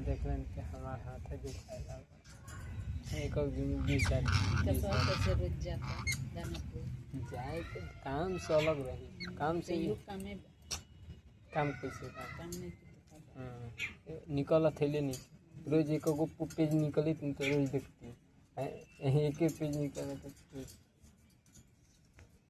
देखलन कि हमारे हाथ दुखाए लगा एक विचार रोज जाता जाए तो काम से अलग रही काम से काम कैसे काम निकल थे नहीं रोज एक पेज निकली तुम तो रोज देखती एक पेज निकल